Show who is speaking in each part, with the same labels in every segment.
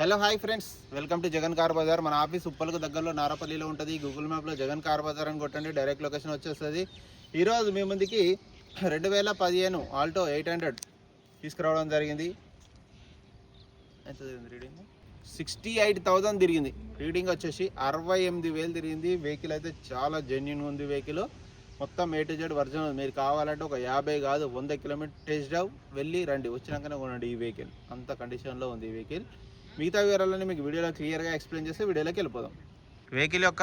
Speaker 1: Hello hi friends, welcome to Jagan car bazaar. మన office ఉప్పలకు దగ్గరలో నారపల్లిలో ఉంటుంది. గూగుల్ మ్యాప్లో జగన్ కార్ బజార్ అని కొట్టండి, డైరెక్ట్ లొకేషన్ వచ్చేస్తుంది. ఈరోజు మీ ముందుకి 2015 ఆల్టో 800 తీసుకురావడం జరిగింది. ఎంత తిరిగింది రీడింగ్? 68,000 తిరిగింది. రీడింగ్ వచ్చేసి 68,000 తిరిగింది. వెహికల్ అయితే చాలా జెన్యున్గా ఉంది. వెహికల్ మొత్తం A to Z వర్జన్. మీరు కావాలంటే ఒక 50 కాదు 100 కిలోమీటర్ టెస్ట్ డ్రైవ్ వెళ్ళి రండి, వచ్చినాకనే కొనండి. ఈ వెహికల్ అంత కండిషన్లో ఉంది. ఈ వెహికల్ మిగతా వివరాలని మీకు వీడియోలో క్లియర్గా ఎక్స్ప్లెయిన్ చేస్తే వీడియోలోకి వెళ్ళిపోదాం. వెహికల్ యొక్క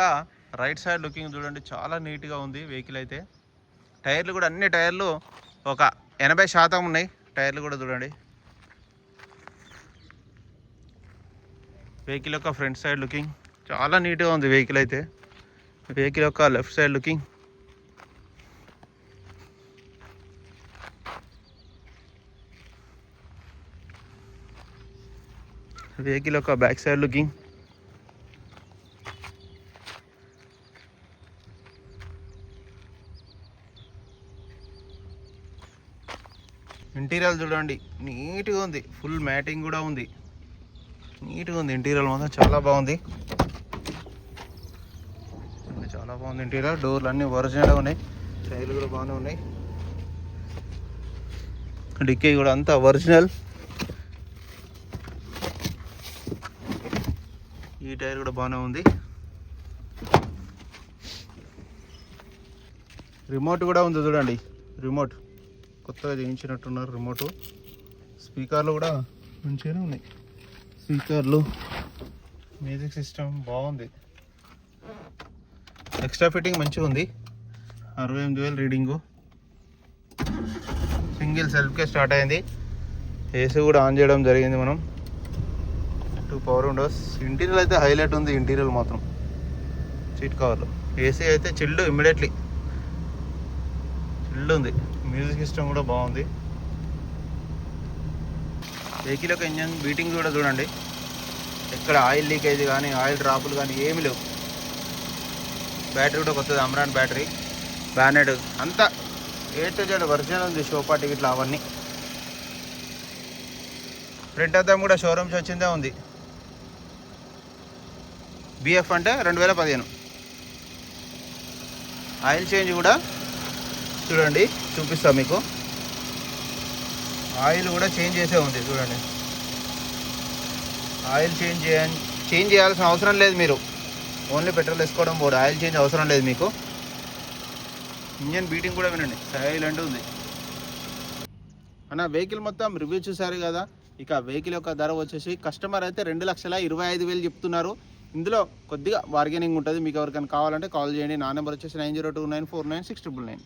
Speaker 1: రైట్ సైడ్ లుకింగ్ చూడండి, చాలా నీట్గా ఉంది వెహికల్ అయితే. టైర్లు కూడా అన్ని టైర్లు ఒక 80% ఉన్నాయి. టైర్లు కూడా చూడండి. వెహికల్ యొక్క ఫ్రంట్ సైడ్ లుకింగ్ చాలా నీట్గా ఉంది వెహికల్ అయితే. వెహికల్ యొక్క లెఫ్ట్ సైడ్ లుకింగ్, వెహికల్ యొక్క బ్యాక్ సైడ్ లుకింగ్, ఇంటీరియర్ చూడండి నీట్గా ఉంది. ఫుల్ మ్యాటింగ్ కూడా ఉంది, నీట్గా ఉంది. ఇంటీరియర్ మాత్రం చాలా బాగుంది, చాలా బాగుంది ఇంటీరియర్. డోర్లు అన్నీ ఒరిజినల్గా ఉన్నాయి. టైర్లు కూడా బాగానే ఉన్నాయి. డిక్కీ కూడా అంతా ఒరిజినల్. ఈ టైర్ కూడా బాగానే ఉంది. రిమోట్ కూడా ఉంది చూడండి. రిమోట్ కొత్తగా చేయించినట్టున్నారు రిమోట్. స్పీకర్లు కూడా మంచిగానే ఉన్నాయి. స్పీకర్లు, మ్యూజిక్ సిస్టమ్ బాగుంది. ఎక్స్ట్రా ఫిట్టింగ్ మంచిగా ఉంది. 68,000 రీడింగు. సింగిల్ సెల్ఫ్కే స్టార్ట్ అయింది. ఏసీ కూడా ఆన్ చేయడం జరిగింది మనం. 2 పవర్ విండోస్. ఇంటీరియర్ అయితే హైలైట్ ఉంది. ఇంటీరియర్ మాత్రం సీట్ కవర్లు. ఏసీ అయితే చిల్డ్, ఇమ్మీడియట్లీ చిల్డ్ ఉంది. మ్యూజిక్ సిస్టమ్ కూడా బాగుంది. వెహికల్ యొక్క ఇంజన్ బీటింగ్ కూడా చూడండి. ఎక్కడ ఆయిల్ లీకేజ్ కానీ ఆయిల్ డ్రాపులు కానీ ఏమి లేవు. బ్యాటరీ కూడా కొత్తది, అమ్రాన్ బ్యాటరీ. బ్యానెట్ అంతా A to Z వర్జన్ ఉంది. షోపా టికెట్లు అవన్నీ. ఫ్రంట్ అద్దం కూడా షోరూమ్స్ వచ్చిందే ఉంది. BF అంటే 2015. ఆయిల్ చేంజ్ కూడా చూడండి, చూపిస్తా మీకు. ఆయిల్ కూడా చేంజ్ చేసే ఉంది చూడండి. ఆయిల్ చేంజ్ చేయాల్సిన అవసరం లేదు. మీరు ఓన్లీ పెట్రోల్ వేసుకోవడం పోదు. ఆయిల్ చేంజ్ అవసరం లేదు మీకు. ఇంజన్ బీటింగ్ కూడా వినండి, సైలెంట్ ఉంది. అన్న వెహికల్ మొత్తం రివ్యూ చూసారు కదా. ఇక వెహికల్ యొక్క ధర వచ్చేసి కస్టమర్ అయితే 2,25,000 చెప్తున్నారు. ఇందులో కొద్దిగా బార్గెనింగ్ ఉంటుంది. మీకు ఎవరికైనా కావాలంటే కాల్ చేయండి. నా నెంబర్ వచ్చేసి 9029496999.